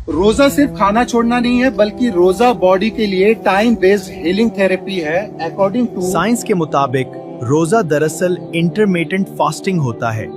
रोजा सिर्फ खाना छोड़ना नहीं है बल्कि रोजा बॉडी के लिए टाइम बेस्ड हीलिंग थेरेपी है। अकॉर्डिंग टू साइंस के मुताबिक रोजा दरअसल इंटरमिटेंट फास्टिंग होता है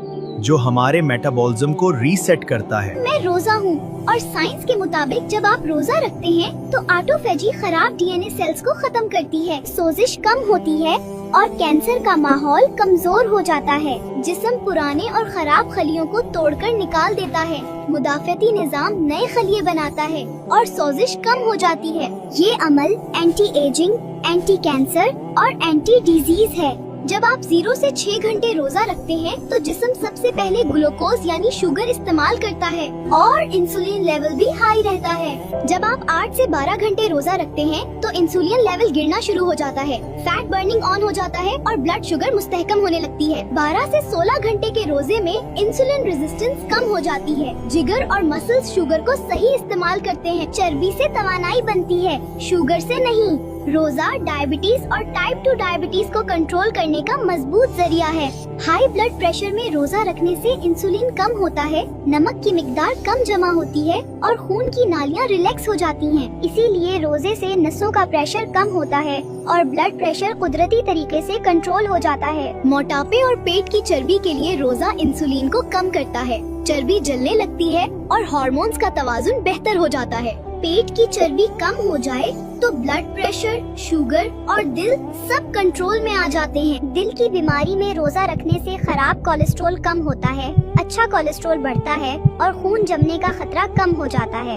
जो हमारे मेटाबॉलिज्म को रीसेट करता है। मैं रोजा हूँ और साइंस के मुताबिक जब आप रोजा रखते हैं तो ऑटोफेजी खराब डीएनए सेल्स को खत्म करती है, सोजिश कम होती है और कैंसर का माहौल कमजोर हो जाता है। जिस्म पुराने और खराब खलियों को तोड़कर निकाल देता है, मुदाफियाती निजाम नए खलिए बनाता है और सोजिश कम हो जाती है। ये अमल एंटी एजिंग, एंटी कैंसर और एंटी डिजीज है। जब आप 0 से 6 घंटे रोजा रखते हैं तो जिस्म सबसे पहले ग्लूकोज यानी शुगर इस्तेमाल करता है और इंसुलिन लेवल भी हाई रहता है। जब आप 8 से 12 घंटे रोजा रखते हैं तो इंसुलिन लेवल गिरना शुरू हो जाता है, फैट बर्निंग ऑन हो जाता है और ब्लड शुगर मुस्तहकम होने लगती है। 12 से 16 घंटे के रोजे में इंसुलिन रेजिस्टेंस कम हो जाती है, जिगर और मसल्स शुगर को सही इस्तेमाल करते हैं, चर्बी से तवानाई बनती है, शुगर से नहीं। रोजा डायबिटीज और टाइप 2 डायबिटीज को कंट्रोल करने का मजबूत जरिया है। हाई ब्लड प्रेशर में रोजा रखने से इंसुलिन कम होता है, नमक की मिकदार कम जमा होती है और खून की नालियां रिलैक्स हो जाती हैं। इसीलिए रोजे से नसों का प्रेशर कम होता है और ब्लड प्रेशर कुदरती तरीके से कंट्रोल हो जाता है। मोटापे और पेट की चर्बी के लिए रोजा इंसुलिन को कम करता है, चर्बी जलने लगती है और हार्मोन्स का तवाजुन बेहतर हो जाता है। पेट की चर्बी कम हो जाए तो ब्लड प्रेशर, शुगर और दिल सब कंट्रोल में आ जाते हैं। दिल की बीमारी में रोजा रखने से खराब कोलेस्ट्रॉल कम होता है, अच्छा कोलेस्ट्रॉल बढ़ता है और खून जमने का खतरा कम हो जाता है।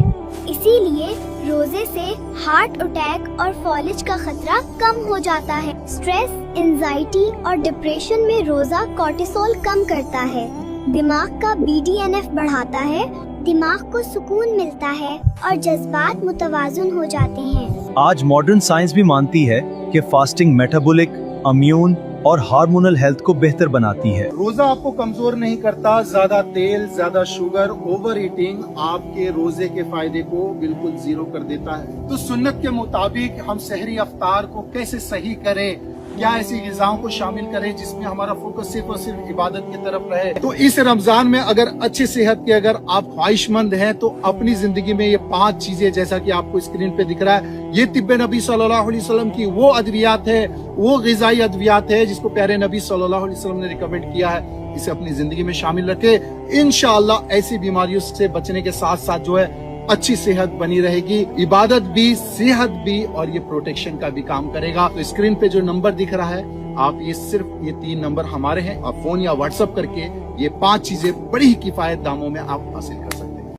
इसीलिए रोजे से हार्ट अटैक और फॉलिज का खतरा कम हो जाता है। स्ट्रेस, एंजाइटी और डिप्रेशन में रोजा कोर्टिसोल कम करता है, दिमाग का BDNF बढ़ाता है, दिमाग को सुकून मिलता है और जज्बात मुतवाजुन हो जाते हैं। आज मॉडर्न साइंस भी मानती है कि फास्टिंग मेटाबॉलिक, इम्यून और हार्मोनल हेल्थ को बेहतर बनाती है। रोजा आपको कमजोर नहीं करता। ज्यादा तेल, ज्यादा शुगर, ओवर ईटिंग आपके रोजे के फायदे को बिल्कुल जीरो कर देता है। तो सुन्नत के मुताबिक हम सहरी अफ्तार को कैसे सही करें, क्या ऐसी ग़िज़ाओं को शामिल करें जिसमें हमारा फोकस सिर्फ और सिर्फ इबादत की तरफ रहे। तो इस रमजान में अगर अच्छी सेहत के अगर आप ख्वाहिशमंद हैं तो अपनी जिंदगी में ये 5 चीजें जैसा कि आपको स्क्रीन पे दिख रहा है, ये तिब्बे नबी सल्लल्लाहु अलैहि वसल्लम की वो अद्वियात है, वो ग़िज़ाई अद्वियात है जिसको प्यारे नबी सल्लल्लाहु अलैहि वसल्लम ने रिकमेंड किया है। इसे अपनी जिंदगी में शामिल रखे, इंशाअल्लाह ऐसी बीमारियों से बचने के साथ साथ जो है अच्छी सेहत बनी रहेगी, इबादत भी, सेहत भी और ये प्रोटेक्शन का भी काम करेगा। तो स्क्रीन पे जो नंबर दिख रहा है, आप ये 3 नंबर हमारे हैं, आप फोन या व्हाट्सएप करके ये 5 चीजें बड़ी ही किफायत दामों में आप हासिल करें।